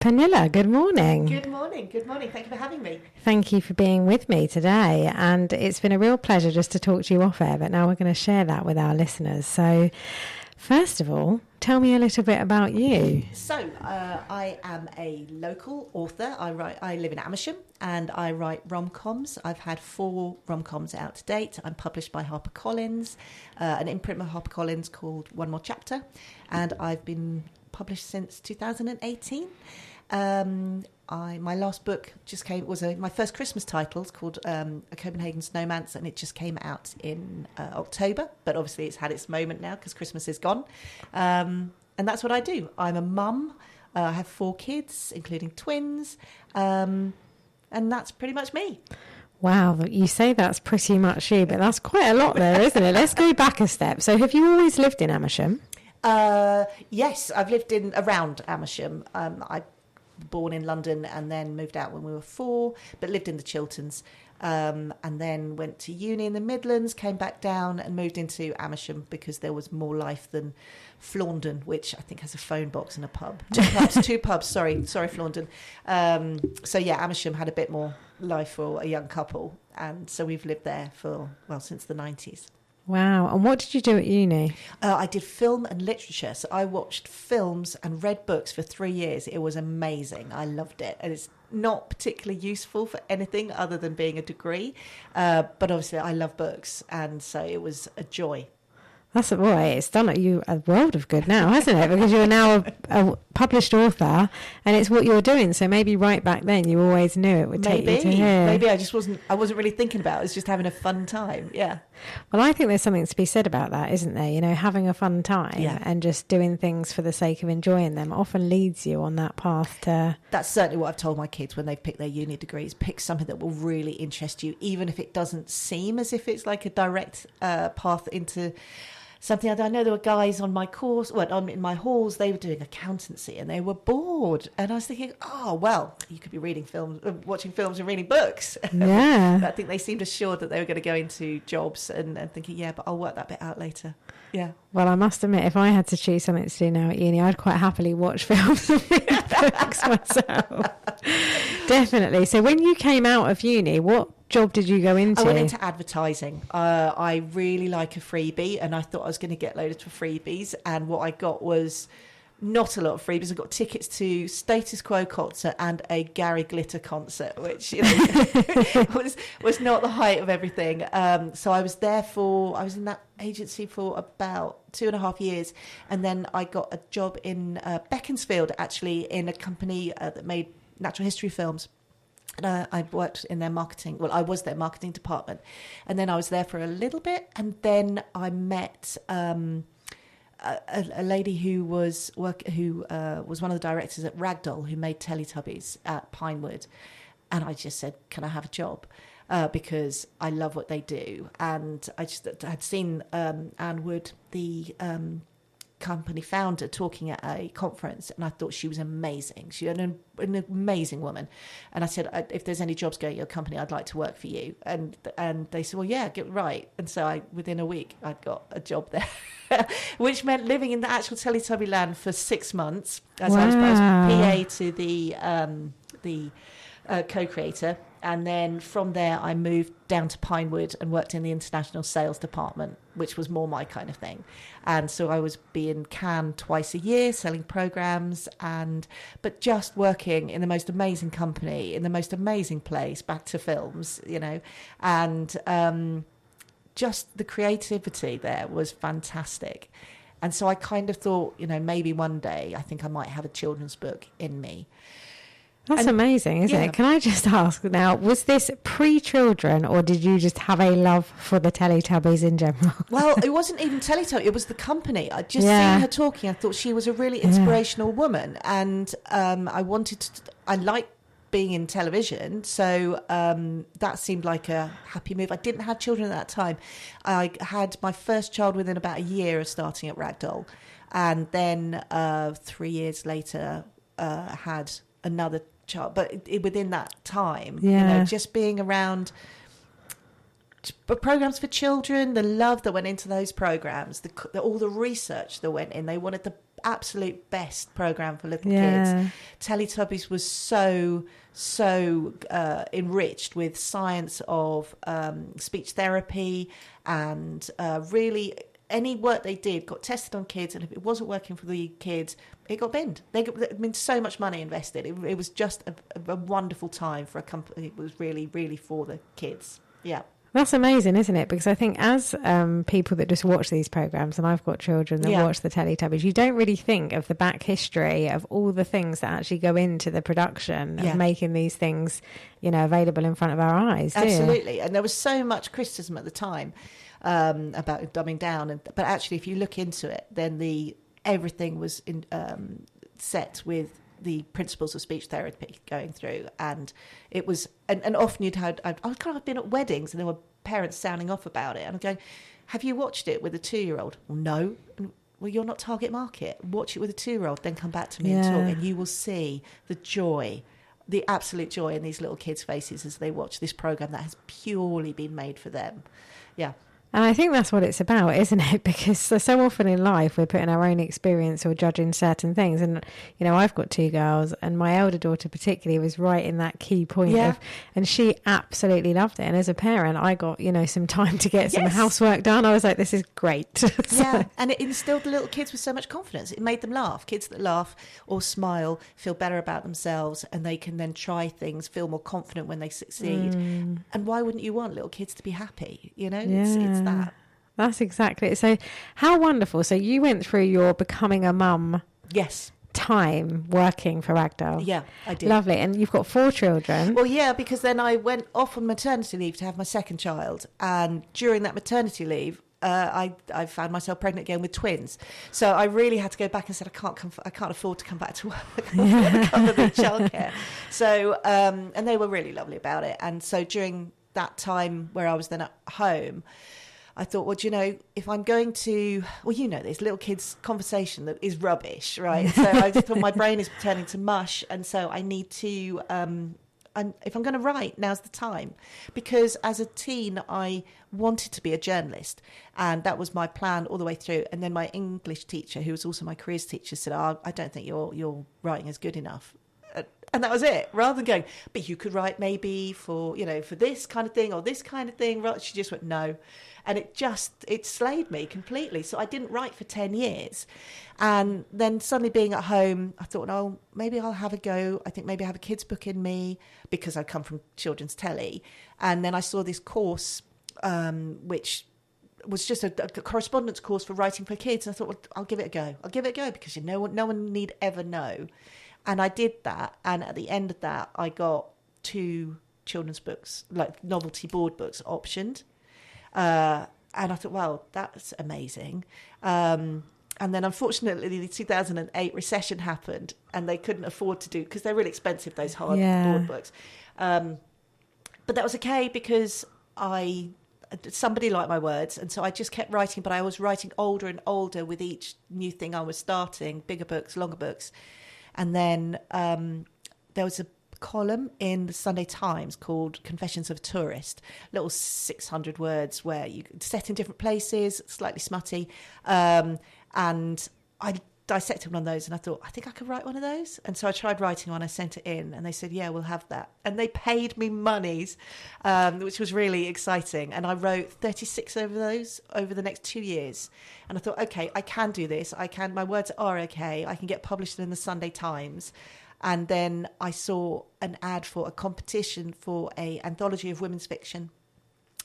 Pernille, good morning. Good morning. Thank you for having me. Thank you for being with me today. And it's been a real pleasure just to talk to you off air, but now we're going to share that with our listeners. So, first of all, tell me a little bit about you. So, I am a local author. I live in Amersham and I write rom-coms. I've had 4 rom-coms out to date. I'm published by HarperCollins, an imprint of HarperCollins called One More Chapter. And I've been published since 2018. My last book just came, my first Christmas title. It's called A Copenhagen Snowman's, and it just came out in October, but obviously it's had its moment now because Christmas is gone. And that's what I do. I'm a mum. I have 4 kids, including twins, and that's pretty much me. Wow, you say that's pretty much you, but that's quite a lot there, isn't it? Let's go back a step. So have you always lived in Amersham? Yes, I've lived around Amersham. I born in London and then moved out when we were 4, but lived in the Chilterns, and then went to uni in the Midlands, came back down and moved into Amersham because there was more life than Flaundon, which I think has a phone box and a pub. 2 pubs, sorry Flaundon. So yeah, Amersham had a bit more life for a young couple, and so we've lived there since the 90s. Wow. And what did you do at uni? I did film and literature. So I watched films and read books for 3 years. It was amazing. I loved it. And it's not particularly useful for anything other than being a degree. But obviously I love books. And so it was a joy. That's it's done you a world of good now, hasn't it? Because you're now a published author and it's what you're doing. So maybe right back then you always knew it would take you to here. Maybe I wasn't really thinking about it. I was just having a fun time. Yeah. Well, I think there's something to be said about that, isn't there? You know, having a fun time and just doing things for the sake of enjoying them often leads you on that path to... That's certainly what I've told my kids when they've picked their uni degrees. Pick something that will really interest you, even if it doesn't seem as if it's like a direct path into... something. I know there were guys on my course, in my halls, they were doing accountancy and they were bored. And I was thinking, oh, well, you could be reading films, watching films and reading books. Yeah. I think they seemed assured that they were going to go into jobs and thinking, yeah, but I'll work that bit out later. Yeah. Well, I must admit, if I had to choose something to do now at uni, I'd quite happily watch films and read books myself. Definitely. So when you came out of uni, what job did you go into? I went into advertising. I really like a freebie, and I thought I was going to get loads of freebies, and what I got was not a lot of freebies. I got tickets to Status Quo concert and a Gary Glitter concert, which was not the height of everything. So I was in that agency for about 2.5 years, and then I got a job in Beaconsfield, actually, in a company that made natural history films. And I worked in their marketing. Well, I was their marketing department, and then I was there for a little bit, and then I met a lady who was one of the directors at Ragdoll, who made Teletubbies at Pinewood, and I just said, "Can I have a job?" Because I love what they do, and I just had seen Anne Wood, the company founder, talking at a conference, and I thought she was amazing. She was an amazing woman, and I said, if there's any jobs going at your company, I'd like to work for you. And they said, well, yeah, get right. And so within a week I got a job there, which meant living in the actual Teletubby land for 6 months as I was PA to the co-creator. And then from there, I moved down to Pinewood and worked in the international sales department, which was more my kind of thing. And so I was being Cannes twice a year, selling programs, but just working in the most amazing company, in the most amazing place, back to films, and just the creativity there was fantastic. And so I kind of thought, maybe one day I think I might have a children's book in me. That's amazing, isn't it? Can I just ask now, was this pre-children, or did you just have a love for the Teletubbies in general? Well, it wasn't even Teletubbies, it was the company. I'd just seen her talking. I thought she was a really inspirational woman, and I like being in television, so that seemed like a happy move. I didn't have children at that time. I had my first child within about a year of starting at Ragdoll, and then 3 years later had another child, but within that time, just being around programs for children, the love that went into those programs, all the research that went in. They wanted absolute best program for little Yeah. kids. Teletubbies was so enriched with science of speech therapy, and really any work they did got tested on kids, and if it wasn't working for the kids, it got binned. So much money invested. It was just a wonderful time for a company. It was really, really for the kids. Yeah. That's amazing, isn't it? Because I think as people that just watch these programs, and I've got children that watch the Teletubbies, you don't really think of the back history of all the things that actually go into the production of making these things, available in front of our eyes. Absolutely. And there was so much criticism at the time about dumbing down, but actually, if you look into it, then everything was set with the principles of speech therapy going through, and it was, and often I've been at weddings and there were parents sounding off about it, and I'm going, have you watched it with a 2-year-old? Well, no. Well, you're not target market. Watch it with a 2-year-old, then come back to me and talk, and you will see the joy, the absolute joy in these little kids' faces as they watch this program that has purely been made for them. Yeah. And I think that's what it's about, isn't it? Because so often in life we're putting our own experience or judging certain things. And, I've got 2 girls, and my elder daughter particularly was right in that key point and she absolutely loved it. And as a parent, I got, some time to get some housework done. I was like, this is great. Yeah, and it instilled the little kids with so much confidence. It made them laugh. Kids that laugh or smile feel better about themselves, and they can then try things, feel more confident when they succeed. And why wouldn't you want little kids to be happy? It's that. That's exactly it. So how wonderful. So you went through your becoming a mum time working for Ragdoll. Yeah, I did. Lovely. And you've got 4 children. Well, yeah, because then I went off on maternity leave to have my second child, and during that maternity leave I found myself pregnant again with twins. So I really had to go back and said, I can't afford to come back to work. I can't have the childcare. So and they were really lovely about it. And so during that time where I was then at home, I thought, well, if I'm going to, this little kids' conversation that is rubbish, right? So I just thought my brain is turning to mush, and so I need to, if I'm going to write, now's the time. Because as a teen, I wanted to be a journalist, and that was my plan all the way through. And then my English teacher, who was also my careers teacher, said, I don't think your writing is good enough. And that was it. Rather than going, but you could write maybe for this kind of thing or this kind of thing. She just went, no. And it slayed me completely. So I didn't write for 10 years. And then suddenly being at home, I thought, oh, maybe I'll have a go. I think maybe I have a kids book in me, because I come from children's telly. And then I saw this course, which was just a correspondence course for writing for kids. And I thought, well, I'll give it a go because no one need ever know. And I did that, and at the end of that, I got 2 children's books, like novelty board books, optioned. And I thought, well, that's amazing. And then, unfortunately, the 2008 recession happened, and they couldn't afford to do, because they're really expensive, those hard board books. But that was okay, because somebody liked my words, and so I just kept writing, but I was writing older and older with each new thing I was starting, bigger books, longer books. And then there was a column in the Sunday Times called Confessions of a Tourist, little 600 words where you set in different places, slightly smutty. And I dissected one of those, and I thought, I think I could write one of those. And so I tried writing one, I sent it in, and they said, yeah, we'll have that. And they paid me monies, which was really exciting. And I wrote 36 of those over the next 2 years. And I thought, okay, I can do this. My words are okay. I can get published in the Sunday Times. And then I saw an ad for a competition for an anthology of women's fiction,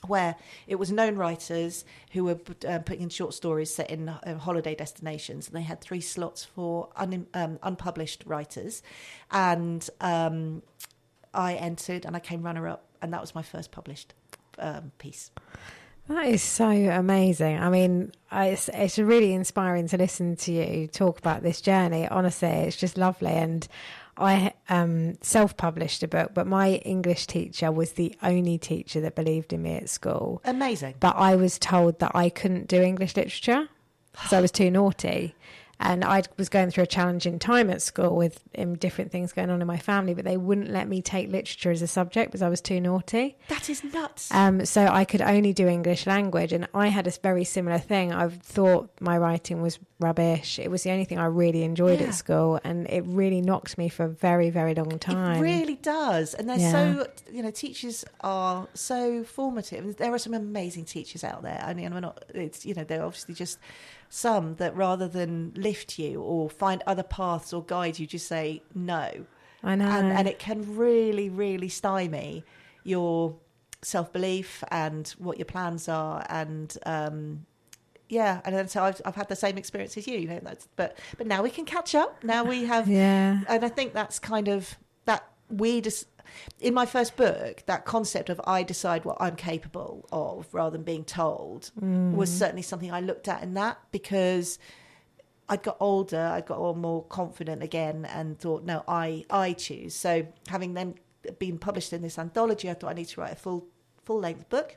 where it was known writers who were putting in short stories set in holiday destinations, and they had 3 slots for unpublished writers, and I entered, and I came runner-up, and that was my first published piece. That is so amazing. I mean, it's really inspiring to listen to you talk about this journey. Honestly, it's just lovely. And I self-published a book, but my English teacher was the only teacher that believed in me at school. Amazing. But I was told that I couldn't do English literature because I was too naughty. And I was going through a challenging time at school with different things going on in my family, but they wouldn't let me take literature as a subject because I was too naughty. That is nuts. So I could only do English language. And I had a very similar thing. I thought my writing was rubbish. It was the only thing I really enjoyed at school. And it really knocked me for a very, very long time. It really does. And they're so, teachers are so formative. There are some amazing teachers out there. I mean, they're obviously just some that rather than lift you or find other paths or guide you, just say no. I know. And it can really, really stymie your self-belief and what your plans are. And and so I've had the same experience as you. But now we can catch up. Now we have, and I think that's kind of that we just. In my first book, that concept of I decide what I'm capable of rather than being told was certainly something I looked at in that, because I got older, I got all more confident again and thought, no, I choose. So having then been published in this anthology, I thought I need to write a full-length book.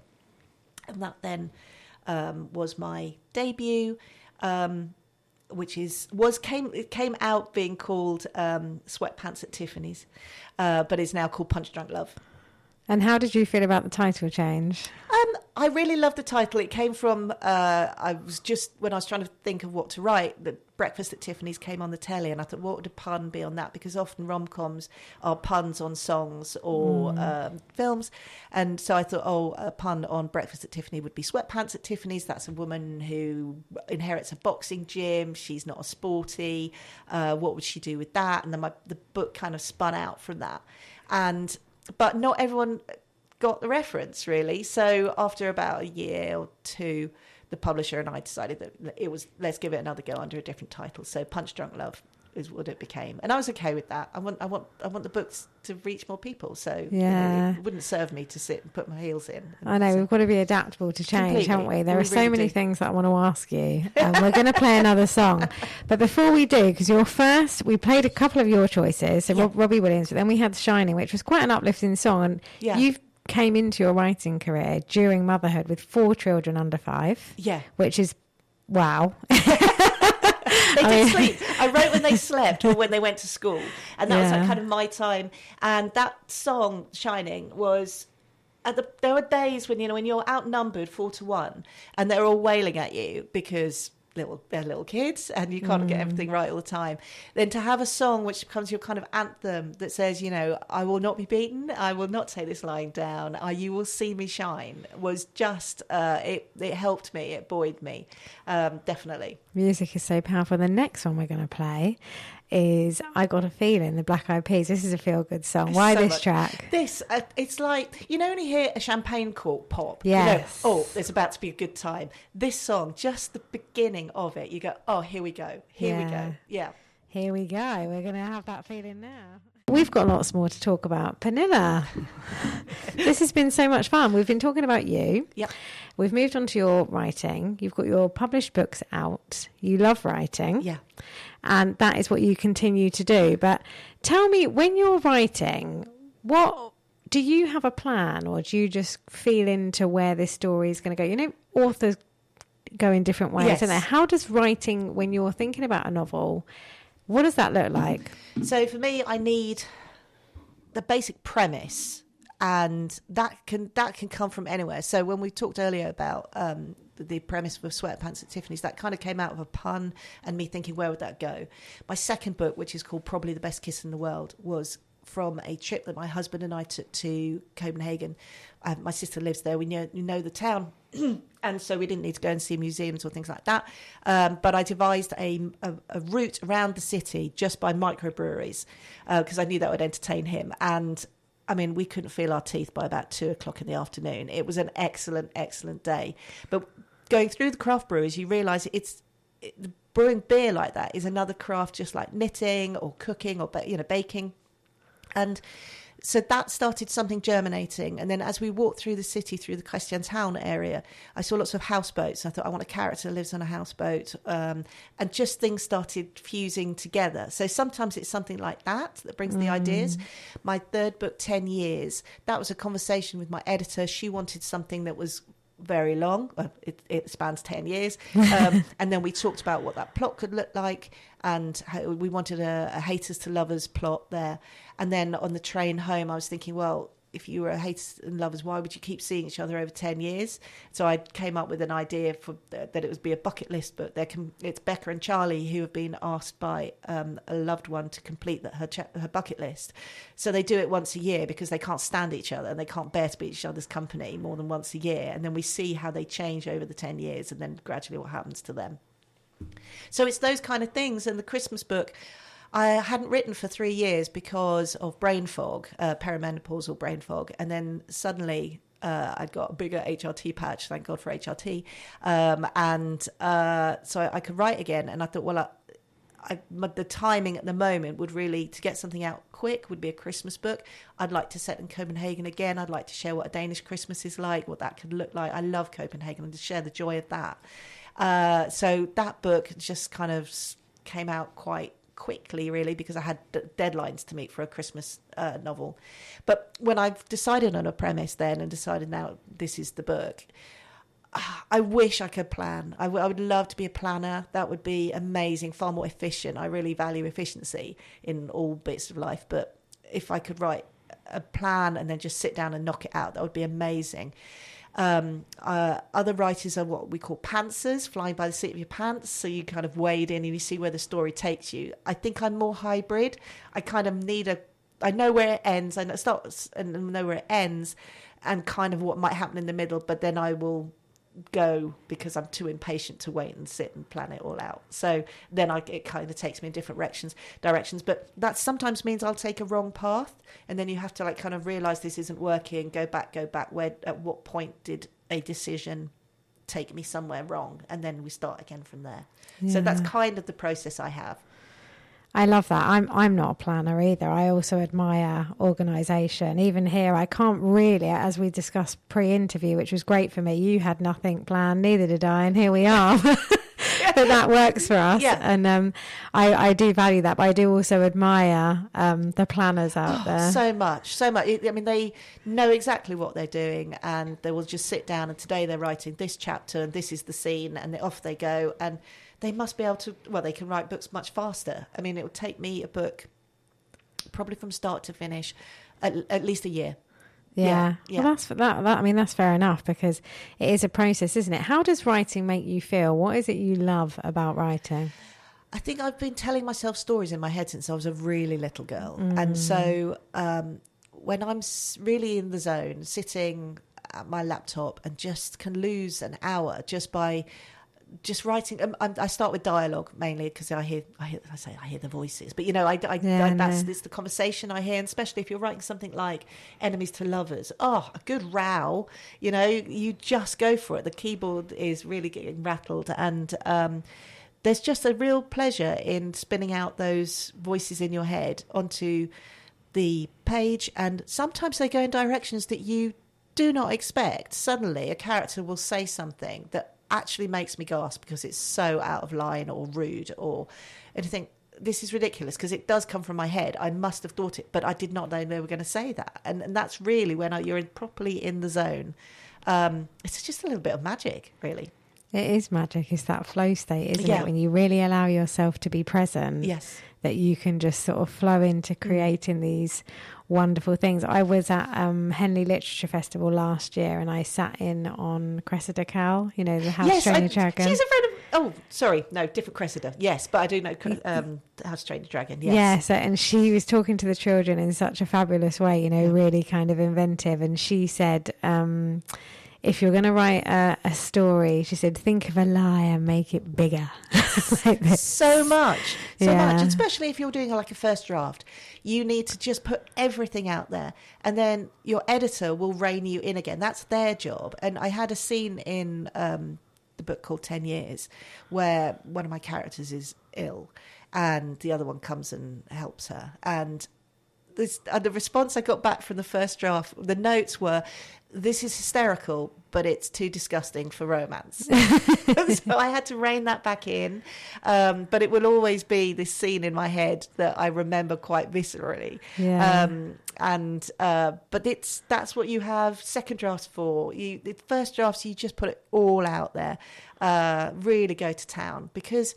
And that then was my debut, which came out being called Sweatpants at Tiffany's, but is now called Punch Drunk Love. And how did you feel about the title change? I really loved the title. It came from, when I was trying to think of what to write, the Breakfast at Tiffany's came on the telly, and I thought, what would a pun be on that? Because often rom-coms are puns on songs or films. And so I thought, a pun on Breakfast at Tiffany would be Sweatpants at Tiffany's. That's a woman who inherits a boxing gym. She's not a sporty. What would she do with that? And then the book kind of spun out from that. But not everyone got the reference, really. So after about a year or two, the publisher and I decided that let's give it another go under a different title. So Punch Drunk Love is what it became, and I was okay with that. I want the books to reach more people. So it wouldn't serve me to sit and put my heels in. I know, we've got to be adaptable to change, completely. Haven't we? There are so many things that I want to ask you, and we're going to play another song. But before we do, because we played a couple of your choices, so Robbie Williams, but then we had Shining, which was quite an uplifting song, and you've came into your writing career during motherhood with 4 children under 5, which is wow. They did sleep. I wrote when they slept or when they went to school, and that was like kind of my time. And that song Shining was there were days when when you're outnumbered 4-1 and they're all wailing at you because they're little kids and you can't get everything right all the time. Then to have a song which becomes your kind of anthem that says, I will not be beaten, I will not take this lying down, you will see me shine, was just, it helped me, it buoyed me, definitely. Music is so powerful. The next one we're going to play is I Got a Feeling, the Black Eyed Peas. This is a feel-good song. Why so this much. Track? This, it's like, when you hear a champagne cork pop, yes. There's about to be a good time. This song, just the beginning of it, you go, oh, here we go. Here we go. Yeah. Here we go. We're going to have that feeling now. We've got lots more to talk about. Pernille, this has been so much fun. We've been talking about you. Yep. We've moved on to your writing. You've got your published books out. You love writing. Yeah. And that is what you continue to do. But tell me, when you're writing, what do you have a plan, or do you just feel into where this story is going to go? Authors go in different ways, don't they? How does writing, when you're thinking about a novel, what does that look like? So for me, I need the basic premise, and that can come from anywhere. So when we talked earlier about the premise for Sweatpants at Tiffany's, that kind of came out of a pun and me thinking, where would that go? My second book, which is called Probably the Best Kiss in the World, was from a trip that my husband and I took to Copenhagen. My sister lives there. We know the town. And so we didn't need to go and see museums or things like that. But I devised a route around the city just by microbreweries because I knew that would entertain him. And I mean, we couldn't feel our teeth by about 2:00 in the afternoon. It was an excellent, excellent day. But going through the craft breweries, you realise brewing beer like that is another craft, just like knitting or cooking or baking. And so that started something germinating. And then as we walked through the city, through the Christianshavn area, I saw lots of houseboats. I thought, I want a character that lives on a houseboat. And just things started fusing together. So sometimes it's something like that brings the ideas. My third book, 10 Years, that was a conversation with my editor. She wanted something that was very long. It spans 10 years. And then we talked about what that plot could look like, and how we wanted a haters to lovers plot there. And then on the train home, I was thinking, well, if you were haters and lovers, why would you keep seeing each other over 10 years? So I came up with an idea for that it would be a bucket list, but it's Becca and Charlie who have been asked by a loved one to complete her bucket list. So they do it once a year because they can't stand each other and they can't bear to be each other's company more than once a year. And then we see how they change over the 10 years and then gradually what happens to them. So it's those kind of things. And the Christmas book, I hadn't written for 3 years because of brain fog, perimenopausal brain fog. And then suddenly I'd got a bigger HRT patch, thank God for HRT. So I could write again. And I thought, well, the timing at the moment would really, to get something out quick, would be a Christmas book. I'd like to set in Copenhagen again. I'd like to share what a Danish Christmas is like, what that could look like. I love Copenhagen, and to share the joy of that. So that book just kind of came out quite quickly, really, because I had deadlines to meet for a Christmas novel. But when I've decided on a premise then and decided now this is the book, I wish I could plan. I would love to be a planner. That would be amazing, far more efficient. I really value efficiency in all bits of life. But if I could write a plan and then just sit down and knock it out, that would be amazing. Other writers are what we call pantsers, flying by the seat of your pants. So you kind of wade in and you see where the story takes you. I think I'm more hybrid. I kind of I know where it ends. I know it starts and know where it ends and kind of what might happen in the middle, but then I will go because I'm too impatient to wait and sit and plan it all out. So then it kind of takes me in different directions. But that sometimes means I'll take a wrong path, and then you have to kind of realize this isn't working. Go back. Where at what point did a decision take me somewhere wrong? And then we start again from there. Yeah. So that's kind of the process I have. I love that. I'm not a planner either. I also admire organisation. Even here, I can't really, as we discussed pre-interview, which was great for me. You had nothing planned, neither did I, and here we are. But that works for us. Yeah. And I do value that, but I do also admire the planners out there. So much. I mean, they know exactly what they're doing, and they will just sit down, and today they're writing this chapter, and this is the scene, and off they go. And they must be able to, they can write books much faster. I mean, it would take me a book probably from start to finish at least a year. Yeah. Well, that's fair enough, because it is a process, isn't it? How does writing make you feel? What is it you love about writing? I think I've been telling myself stories in my head since I was a really little girl. And so when I'm really in the zone, sitting at my laptop and just can lose an hour just by just writing. I start with dialogue mainly because I hear the voices, but it's the conversation I hear, and especially if you're writing something like enemies to lovers, a good row, you just go for it. The keyboard is really getting rattled, and there's just a real pleasure in spinning out those voices in your head onto the page, and sometimes they go in directions that you do not expect. Suddenly a character will say something that actually makes me gasp because it's so out of line or rude, and I think this is ridiculous because it does come from my head. I must have thought it, but I did not know they were going to say that. And that's really when you're properly in the zone. It's just a little bit of magic, really. It is magic. It's that flow state, isn't it? When you really allow yourself to be present. Yes. That you can just sort of flow into creating these wonderful things. I was at Henley Literature Festival last year, and I sat in on Cressida Cowell, the How to Train Your Dragon. She's a friend of... different Cressida. Yes, but I do know How to Train Your Dragon. Yes. Yes, and she was talking to the children in such a fabulous way, really kind of inventive. And she said... if you're going to write a story, she said, think of a lie and make it bigger. Like this. So much. And especially if you're doing like a first draft, you need to just put everything out there, and then your editor will rein you in again. That's their job. And I had a scene in the book called 10 Years where one of my characters is ill and the other one comes and helps her, and the response I got back from the first draft, the notes were, "This is hysterical, but it's too disgusting for romance." So I had to rein that back in. But it will always be this scene in my head that I remember quite viscerally. Yeah. But that's what you have second drafts for. The first drafts, you just put it all out there, really go to town, because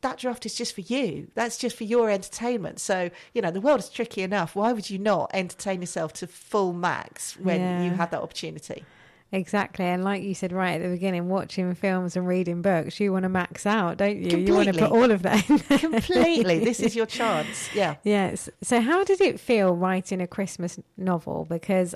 that draft is just for you. That's just for your entertainment. So, the world is tricky enough. Why would you not entertain yourself to full max when you have that opportunity? Exactly. And like you said right at the beginning, watching films and reading books, you want to max out, don't you? Completely. You want to put all of that in there. Completely. This is your chance. Yeah. Yes. So how did it feel writing a Christmas novel? Because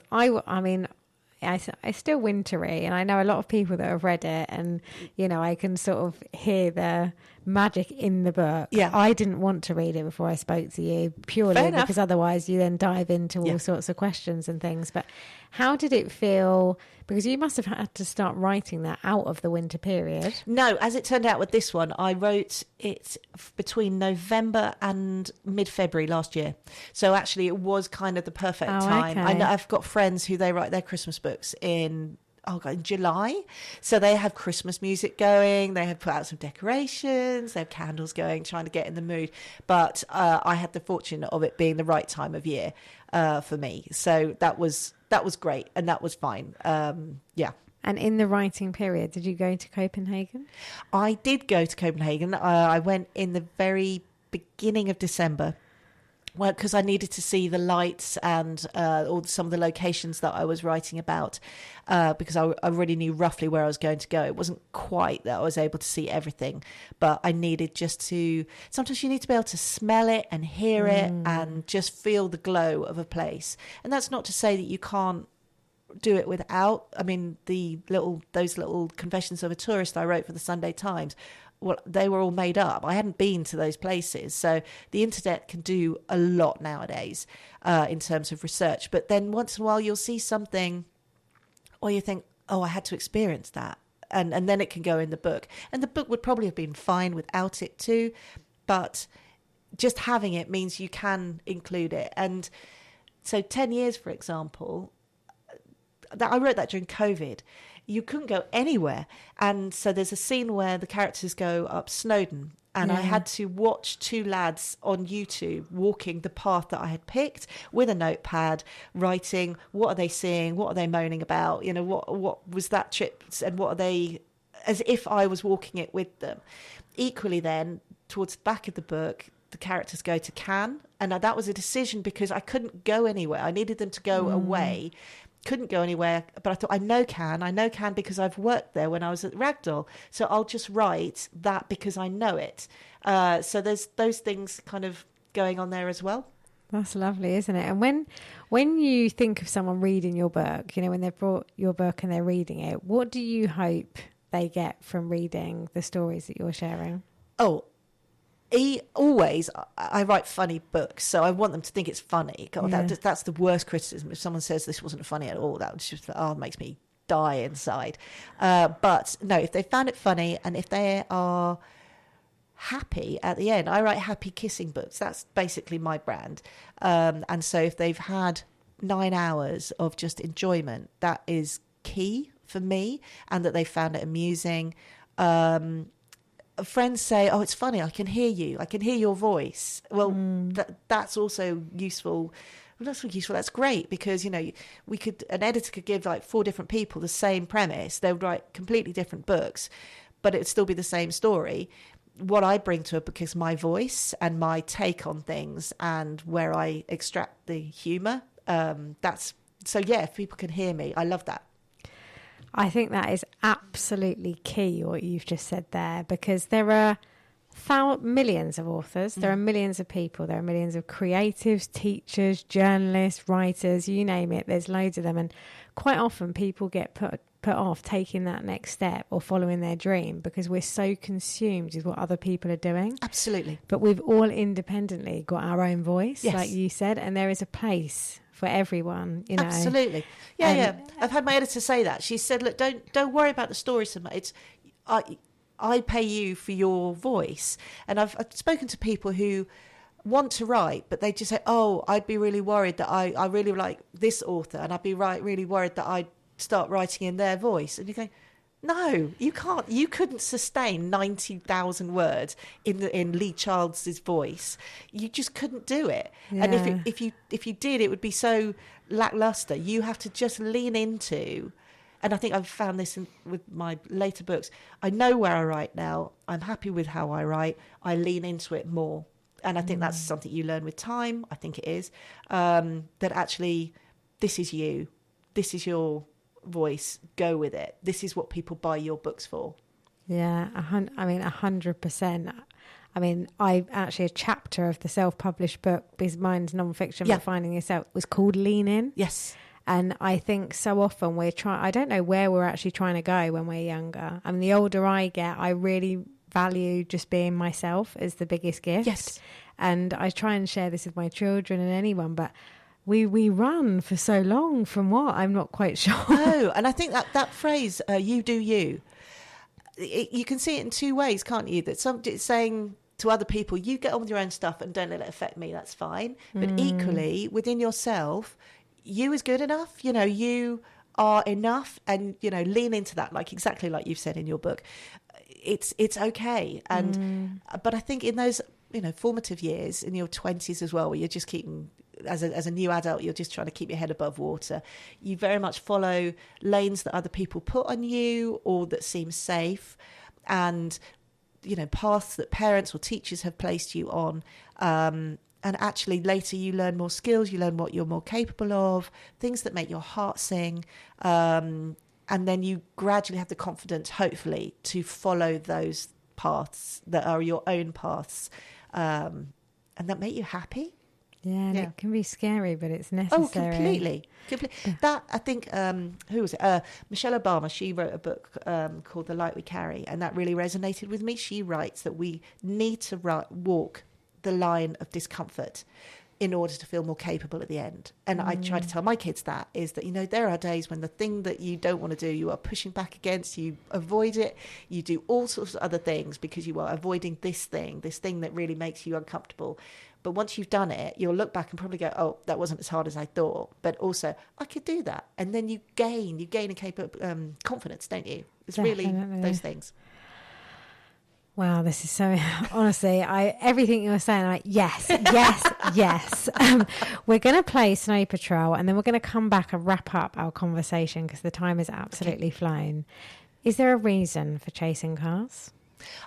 it's still wintry, and I know a lot of people that have read it, and I can sort of hear the magic in the book. Yeah. I didn't want to read it before I spoke to you, purely because otherwise you then dive into all sorts of questions and things. But how did it feel? Because you must have had to start writing that out of the winter period. No, as it turned out with this one, I wrote it between November and mid-February last year. So actually it was kind of the perfect time. Okay. I know I've got friends who they write their Christmas books in July. So they have Christmas music going, they have put out some decorations, they have candles going, trying to get in the mood. But I had the fortune of it being the right time of year for me. So that was great, and that was fine. Yeah. And in the writing period, did you go to Copenhagen? I did go to Copenhagen. I went in the very beginning of December. Well, because I needed to see the lights and some of the locations that I was writing about, because I already knew roughly where I was going to go. It wasn't quite that I was able to see everything, but I needed just to... Sometimes you need to be able to smell it and hear it and just feel the glow of a place. And that's not to say that you can't do it without. I mean, those little confessions of a tourist I wrote for the Sunday Times, well, they were all made up. I hadn't been to those places. So the internet can do a lot nowadays in terms of research. But then once in a while you'll see something or you think, oh, I had to experience that. And then it can go in the book. And the book would probably have been fine without it too. But just having it means you can include it. And so 10 years, for example, I wrote that during COVID. You couldn't go anywhere. And so there's a scene where the characters go up Snowdon, and I had to watch two lads on YouTube walking the path that I had picked with a notepad, writing, what are they seeing? What are they moaning about? What was that trip? And what are they, as if I was walking it with them. Equally then, towards the back of the book, the characters go to Cannes. And that was a decision because I couldn't go anywhere. I needed them to go away. Couldn't go anywhere, but I thought, I know Cannes because I've worked there when I was at Ragdoll, so I'll just write that because I know it. So there's those things kind of going on there as well. That's lovely, isn't it? And when you think of someone reading your book, when they've brought your book and they're reading it, what do you hope they get from reading the stories that you're sharing? Oh, I write funny books, so I want them to think it's funny. God, that's the worst criticism. If someone says this wasn't funny at all, that just makes me die inside. But no, if they found it funny and if they are happy at the end, I write happy kissing books. That's basically my brand. And so if they've had 9 hours of just enjoyment, that is key for me, and that they found it amusing. Friends say, oh, it's funny, I can hear you, I can hear your voice. Well, that's also useful. Well, that's useful. That's great, because an editor could give like 4 different people the same premise. They would write completely different books, but it'd still be the same story. What I bring to a book is my voice and my take on things, and where I extract the humour. If people can hear me, I love that. I think that is absolutely key, what you've just said there, because there are millions of authors, there are millions of people, there are millions of creatives, teachers, journalists, writers, you name it, there's loads of them. And quite often people get put off taking that next step or following their dream because we're so consumed with what other people are doing. Absolutely. But we've all independently got our own voice, yes, like you said, and there is a place for everyone, Absolutely. Yeah. I've had my editor say that. She said, look, don't worry about the story so much. I pay you for your voice. And I've spoken to people who want to write, but they just say, oh, I'd be really worried that I really like this author, and I'd be really worried that I'd start writing in their voice. And you go, no, you can't. You couldn't sustain 90,000 words in Lee Child's voice. You just couldn't do it. Yeah. And if you did, it would be so lackluster. You have to just lean into. And I think I've found this with my later books. I know where I write now. I'm happy with how I write. I lean into it more. And I think that's something you learn with time. I think it is. That actually, this is you. This is your voice. Go with it. This is what people buy your books for. Yeah, 100%. I mean, a chapter of the self-published book, because mine's non-fiction, but Finding Yourself, was called Lean In. Yes. And I think so often I don't know where we're actually trying to go when we're younger. I mean, the older I get, I really value just being myself as the biggest gift. Yes. And I try and share this with my children and anyone, but we run for so long from what? I'm not quite sure. No, and I think that phrase, you do you, you can see it in two ways, can't you? That it's saying to other people, you get on with your own stuff and don't let it affect me, that's fine. But equally, within yourself, you is good enough, you are enough, and, lean into that, exactly like you've said in your book. It's okay. And but I think in those, formative years, in your 20s as well, where you're just keeping, as a new adult, you're just trying to keep your head above water. You very much follow lanes that other people put on you or that seem safe, and, paths that parents or teachers have placed you on. And actually later you learn more skills, you learn what you're more capable of, things that make your heart sing. And then you gradually have the confidence, hopefully, to follow those paths that are your own paths, and that make you happy. Yeah, and it can be scary, but it's necessary. Oh, completely. That, I think, who was it? Michelle Obama, she wrote a book called The Light We Carry, and that really resonated with me. She writes that we need to walk the line of discomfort in order to feel more capable at the end. And I try to tell my kids that there are days when the thing that you don't want to do, you are pushing back against, you avoid it, you do all sorts of other things because you are avoiding this thing that really makes you uncomfortable. But once you've done it, you'll look back and probably go, oh, that wasn't as hard as I thought. But also, I could do that. And then you gain a confidence, don't you? It's Definitely. Really those things. Wow, this is so, honestly, everything you were saying, yes. We're going to play Snow Patrol, and then we're going to come back and wrap up our conversation because the time has absolutely flown. Is there a reason for chasing cars?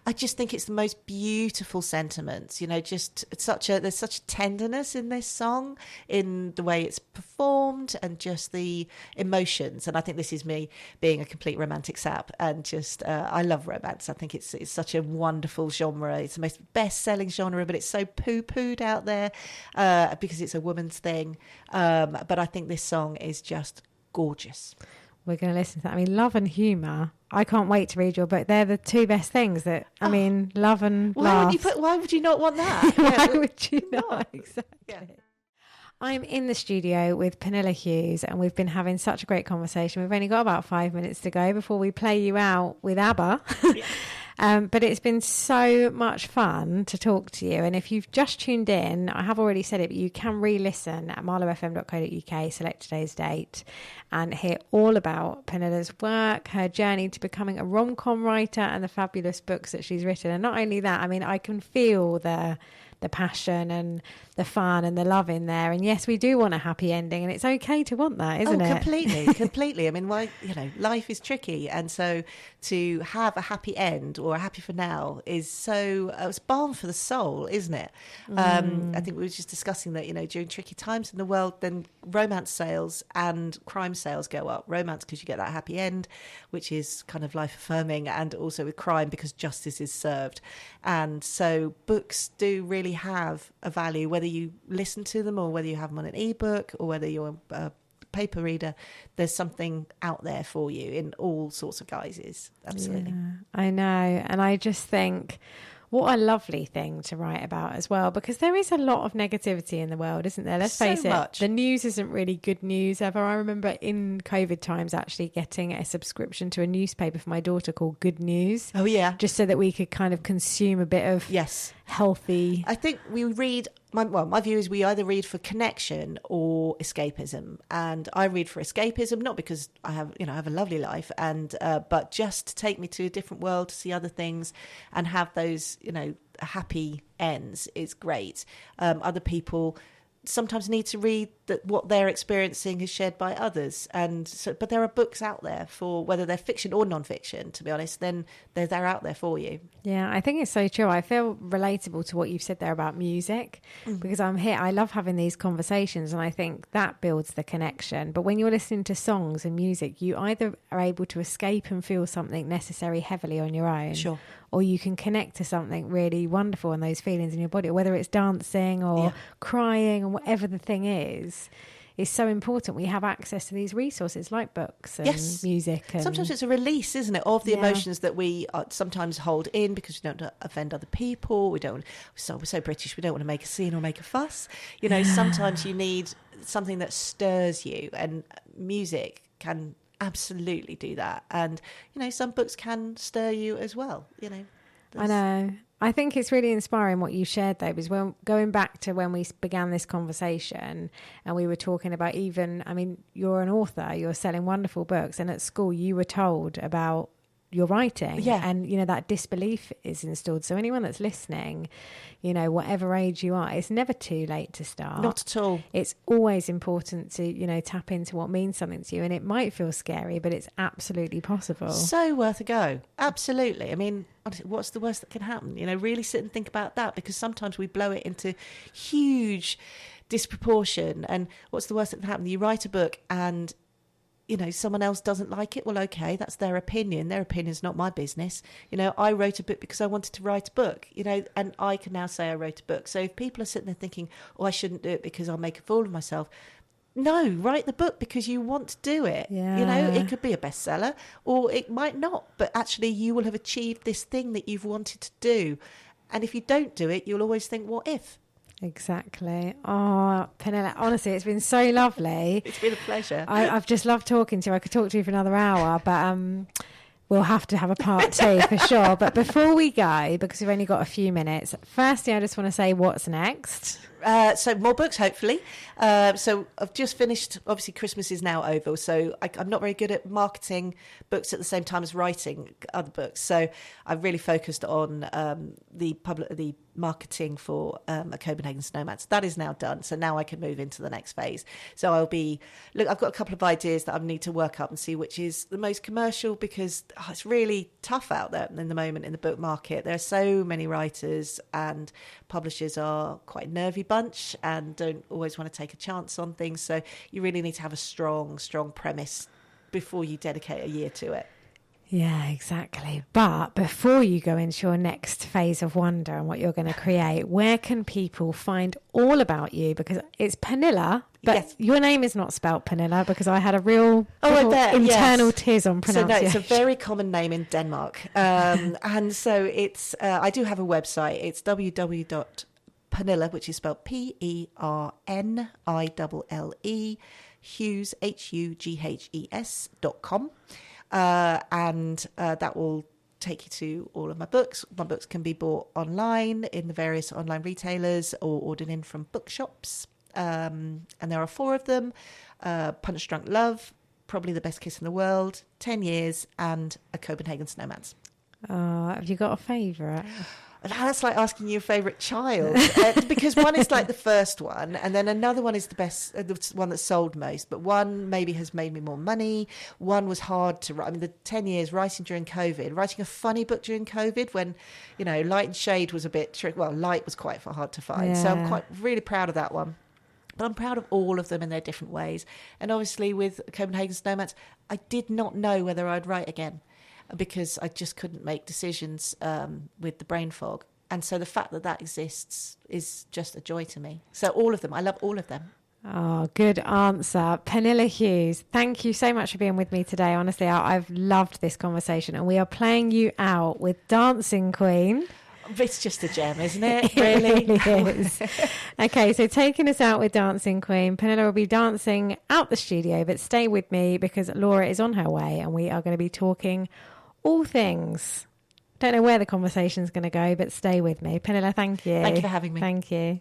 I just think it's the most beautiful sentiments, there's such a tenderness in this song, in the way it's performed and just the emotions. And I think this is me being a complete romantic sap, and just I love romance. I think it's such a wonderful genre. It's the most best-selling genre, but it's so poo-pooed out there because it's a woman's thing. But I think this song is just gorgeous. We're going to listen to that. I mean, love and humour. I can't wait to read your book. They're the two best things love and laugh. Why would you not want that? Why would you not? Exactly. Yeah. I'm in the studio with Pernille Hughes, and we've been having such a great conversation. We've only got about 5 minutes to go before we play you out with ABBA. But it's been so much fun to talk to you. And if you've just tuned in, I have already said it, but you can re-listen at marlowfm.co.uk, select today's date, and hear all about Pernille's work, her journey to becoming a rom-com writer, and the fabulous books that she's written. And not only that, I mean, I can feel the passion and the fun and the love in there. And yes, we do want a happy ending, and it's okay to want that, isn't it? Completely. I mean, life is tricky, and so to have a happy end or a happy finale is it's balm for the soul, isn't it? I think we were just discussing that, during tricky times in the world, then romance sales and crime sales go up. Romance because you get that happy end, which is kind of life affirming, and also with crime because justice is served. And so books do really have a value, whether you listen to them or whether you have them on an ebook or whether you're a paper reader. There's something out there for you in all sorts of guises. Absolutely. Yeah, I know. And I just think what a lovely thing to write about as well, because there is a lot of negativity in the world, isn't there? Let's face it, the news isn't really good news ever. I remember in COVID times actually getting a subscription to a newspaper for my daughter called Good News. Oh, yeah. Just so that we could kind of consume a bit of healthy. I think we read my view is we either read for connection or escapism, and I read for escapism, not because I have a lovely life, and but just to take me to a different world, to see other things, and have those happy ends is great. Other people sometimes need to read that what they're experiencing is shared by others, and so, but there are books out there for whether they're fiction or non-fiction, to be honest, then they're out there for you. Yeah, I think it's so true. I feel relatable to what you've said there about music, because I love having these conversations, and I think that builds the connection. But when you're listening to songs and music, you either are able to escape and feel something necessary heavily on your own, sure, or you can connect to something really wonderful and those feelings in your body, whether it's dancing or crying or whatever the thing is. It's so important we have access to these resources like books and music. And sometimes it's a release, isn't it, of the emotions that we sometimes hold in because we don't offend other people. We're so British, we don't want to make a scene or make a fuss. Sometimes you need something that stirs you, and music can absolutely do that. And some books can stir you as well. I know. I think it's really inspiring what you shared though, because going back to when we began this conversation and we were talking about you're an author, you're selling wonderful books, and at school you were told about your writing, and that disbelief is installed. So anyone that's listening, whatever age you are, it's never too late to start. Not at all. It's always important to tap into what means something to you, and it might feel scary, but it's absolutely possible. So worth a go. Absolutely. What's the worst that can happen? Really sit and think about that, because sometimes we blow it into huge disproportion. And what's the worst that can happen? You write a book and someone else doesn't like it. Well, okay, that's their opinion. Their opinion's not my business. I wrote a book because I wanted to write a book, and I can now say I wrote a book. So if people are sitting there thinking, I shouldn't do it because I'll make a fool of myself. No, write the book because you want to do it. Yeah. It could be a bestseller or it might not, but actually you will have achieved this thing that you've wanted to do. And if you don't do it, you'll always think, what if? Exactly. Oh, Pernille, honestly, it's been so lovely. It's been a pleasure. I've just loved talking to you. I could talk to you for another hour, but we'll have to have a part 2 for sure. But before we go, because we've only got a few minutes, firstly, I just want to say what's next. So more books, hopefully. So I've just finished, obviously Christmas is now over, so I'm not very good at marketing books at the same time as writing other books. So I've really focused on the marketing for a Copenhagen Snowman. So that is now done. So now I can move into the next phase. So I've got a couple of ideas that I need to work up and see which is the most commercial, because it's really tough out there in the moment in the book market. There are so many writers, and publishers are quite a nervy bunch and don't always want to take a chance on things. So you really need to have a strong premise before you dedicate a year to it. Yeah, exactly. But before you go into your next phase of wonder and what you're going to create, where can people find all about you? Because it's Pernille, but your name is not spelt Pernille, because I had a real internal tiz on pronunciation. So no, it's a very common name in Denmark. And so it's I do have a website. It's www.Pernille, which is spelled Pernille, Hughes, HUGHES.com. And that will take you to all of my books. My books can be bought online in the various online retailers or ordered in from bookshops. And there are 4 of them. Punch Drunk Love, Probably the Best Kiss in the World, 10 Years, and A Copenhagen Snowman's. Have you got a favourite? That's like asking your favourite child, because one is like the first one, and then another one is the one that sold most, but one maybe has made me more money. One was hard to write. The 10 years writing during COVID, writing a funny book during COVID when, Light and Shade was a bit tricky. Well, Light was quite hard to find. So I'm really proud of that one. But I'm proud of all of them in their different ways. And obviously with Copenhagen Snowman's, I did not know whether I'd write again, because I just couldn't make decisions with the brain fog. And so the fact that exists is just a joy to me. So all of them, I love all of them. Oh, good answer. Pernille Hughes, thank you so much for being with me today. Honestly, I've loved this conversation, and we are playing you out with Dancing Queen. It's just a gem, isn't it? Really? It really is. Okay, so taking us out with Dancing Queen, Pernille will be dancing out the studio, but stay with me because Laura is on her way and we are going to be talking all things. Don't know where the conversation's going to go, but stay with me. Pernille, thank you. Thank you for having me. Thank you.